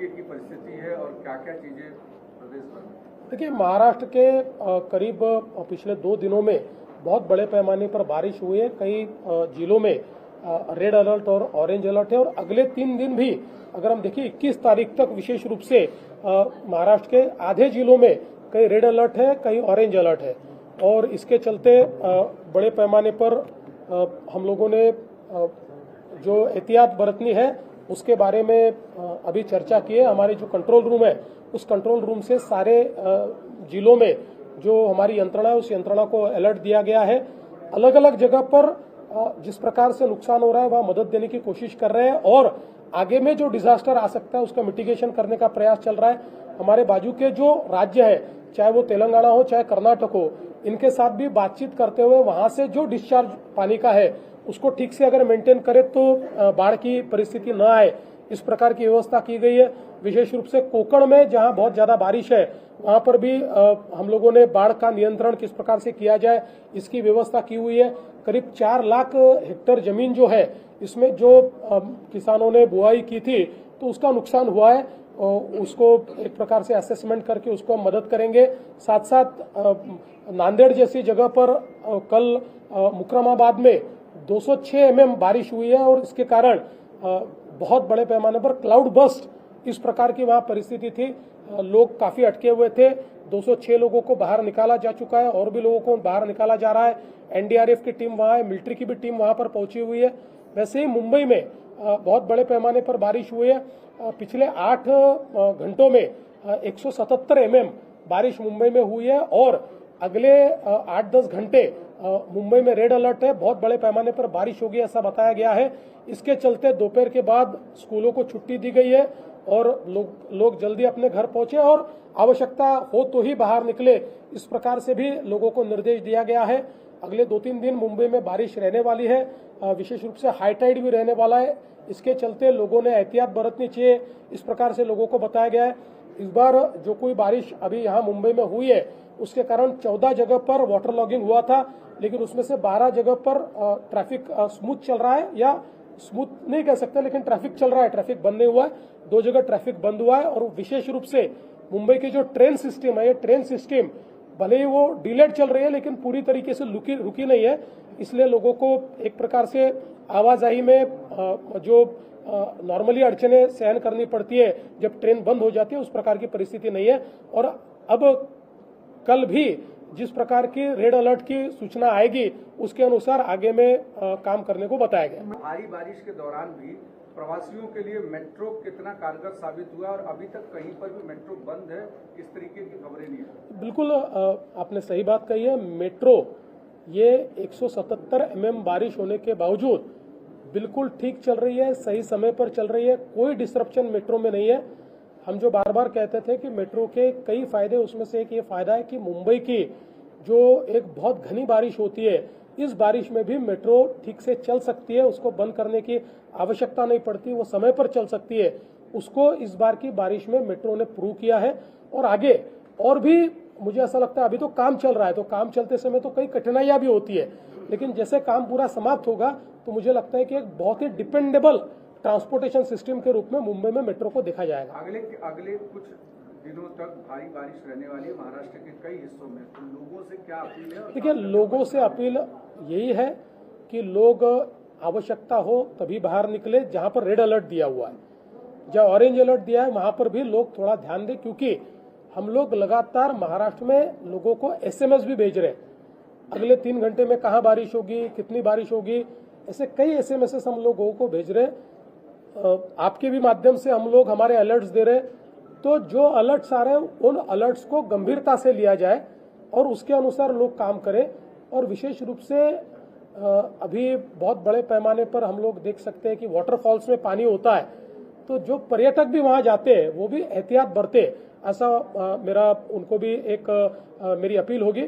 तरीके की परिस्थिति है और क्या क्या चीजें प्रदेश भर में? देखिए, महाराष्ट्र के करीब पिछले 2 दिनों में बहुत बड़े पैमाने पर बारिश हुई है। कई जिलों में रेड अलर्ट और ऑरेंज अलर्ट है और अगले 3 दिन भी अगर हम देखिए 21 तारीख तक विशेष रूप से महाराष्ट्र के आधे जिलों में कई रेड अलर्ट है, कई ऑरेंज अलर्ट है और इसके चलते बड़े पैमाने पर हम लोगों ने जो एहतियात बरतनी है उसके बारे में अभी चर्चा की है। हमारे जो कंट्रोल रूम है उस कंट्रोल रूम से सारे जिलों में जो हमारी यंत्रणा है उस यंत्रणा को अलर्ट दिया गया है। अलग अलग जगह पर जिस प्रकार से नुकसान हो रहा है वहां मदद देने की कोशिश कर रहे हैं और आगे में जो डिजास्टर आ सकता है उसका मिटिगेशन करने का प्रयास चल रहा है। हमारे बाजू के जो राज्य है, चाहे वो तेलंगाना हो चाहे कर्नाटक हो, इनके साथ भी बातचीत करते हुए वहां से जो डिस्चार्ज पानी का है उसको ठीक से अगर मेंटेन करे तो बाढ़ की परिस्थिति न आए, इस प्रकार की व्यवस्था की गई है। विशेष रूप से कोकण में जहां बहुत ज्यादा बारिश है वहां पर भी हम लोगों ने बाढ़ का नियंत्रण किस प्रकार से किया जाए इसकी व्यवस्था की हुई है। करीब 4 लाख हेक्टेयर जमीन जो है इसमें जो किसानों ने बुआई की थी तो उसका नुकसान हुआ है, उसको एक प्रकार से असेसमेंट करके उसको हम मदद करेंगे। साथ साथ नांदेड़ जैसी जगह पर कल मुकरमाबाद में 206 mm बारिश हुई है और इसके कारण बहुत बड़े पैमाने पर क्लाउड बस्ट इस प्रकार की वहां परिस्थिति थी। लोग काफी अटके हुए थे। 206 लोगों को बाहर निकाला जा चुका है और भी लोगों को बाहर निकाला जा रहा है। एनडीआरएफ की टीम वहां है, मिलिट्री की भी टीम वहां पर पहुंची हुई है। वैसे ही मुंबई में बहुत बड़े पैमाने पर बारिश हुई है। पिछले 8 घंटों में 177 mm बारिश मुंबई में हुई है और अगले 8-10 घंटे मुंबई में रेड अलर्ट है। बहुत बड़े पैमाने पर बारिश होगी ऐसा बताया गया है। इसके चलते दोपहर के बाद स्कूलों को छुट्टी दी गई है और लोग जल्दी अपने घर पहुंचे और आवश्यकता हो तो ही बाहर निकले, इस प्रकार से भी लोगों को निर्देश दिया गया है। अगले 2-3 दिन मुंबई में बारिश रहने वाली है, विशेष रूप से हाई टाइड भी रहने वाला है। इसके चलते लोगों ने एहतियात बरतनी चाहिए, इस प्रकार से लोगों को बताया गया है। इस बार जो कोई बारिश अभी यहाँ मुंबई में हुई है उसके कारण 14 जगह पर वाटर लॉगिंग हुआ था, लेकिन उसमें से 12 जगह पर ट्रैफिक स्मूथ चल रहा है, या स्मूथ नहीं कह सकते लेकिन ट्रैफिक चल रहा है, ट्रैफिक बंद नहीं हुआ है। 2 जगह ट्रैफिक बंद हुआ है और विशेष रूप से मुंबई की जो ट्रेन सिस्टम है, ये ट्रेन सिस्टम भले ही वो डिलेड चल रही है लेकिन पूरी तरीके से रुकी नहीं है। इसलिए लोगों को एक प्रकार से आवाजाही में जो नॉर्मली अड़चने सहन करनी पड़ती है जब ट्रेन बंद हो जाती है, उस प्रकार की परिस्थिति नहीं है। और अब कल भी जिस प्रकार की रेड अलर्ट की सूचना आएगी उसके अनुसार आगे में काम करने को बताया गया। भारी बारिश के दौरान भी प्रवासियों के लिए मेट्रो कितना कारगर साबित हुआ और अभी तक कहीं पर भी मेट्रो बंद है, इस तरीके की खबरें नहीं है। बिल्कुल आपने सही बात कही है। मेट्रो ये 177 mm बारिश होने के बावजूद बिल्कुल ठीक चल रही है, सही समय पर चल रही है, कोई डिसरप्शन मेट्रो में नहीं है। हम जो बार बार कहते थे कि मेट्रो के कई फायदे, उसमें से एक ये फायदा है कि मुंबई की जो एक बहुत घनी बारिश होती है, इस बारिश में भी मेट्रो ठीक से चल सकती है, उसको बंद करने की आवश्यकता नहीं पड़ती, वो समय पर चल सकती है। उसको इस बार की बारिश में मेट्रो ने प्रूव किया है और आगे और भी मुझे ऐसा लगता है, अभी तो काम चल रहा है तो काम चलते समय तो कई कठिनाइयां भी होती है, लेकिन जैसे काम पूरा समाप्त होगा तो मुझे लगता है कि एक बहुत ही डिपेंडेबल ट्रांसपोर्टेशन सिस्टम के रूप में मुंबई में मेट्रो को देखा जाएगा। अगले कुछ दिनों तक भारी बारिश रहने वाली है महाराष्ट्र के कई हिस्सों में, तो लोगों से क्या अपील है? देखिए, लोगों से अपील यही है कि लोग आवश्यकता हो तभी बाहर निकले। जहां पर रेड अलर्ट दिया हुआ है, जहां ऑरेंज अलर्ट दिया है, वहां पर भी लोग थोड़ा ध्यान दें, क्योंकि हम लोग लगातार महाराष्ट्र में लोगों को SMS भी भेज रहे हैं। अगले 3 घंटे में कहां बारिश होगी, कितनी बारिश होगी, ऐसे कई SMS हम लोगों को भेज रहे हैं। आपके भी माध्यम से हम लोग हमारे अलर्ट्स दे रहे हैं, तो जो अलर्ट्स आ रहे हैं उन अलर्ट्स को गंभीरता से लिया जाए और उसके अनुसार लोग काम करें। और विशेष रूप से अभी बहुत बड़े पैमाने पर हम लोग देख सकते हैं कि वाटरफॉल्स में पानी होता है, तो जो पर्यटक भी वहां जाते हैं वो भी एहतियात बरते, ऐसा मेरा उनको भी एक मेरी अपील होगी।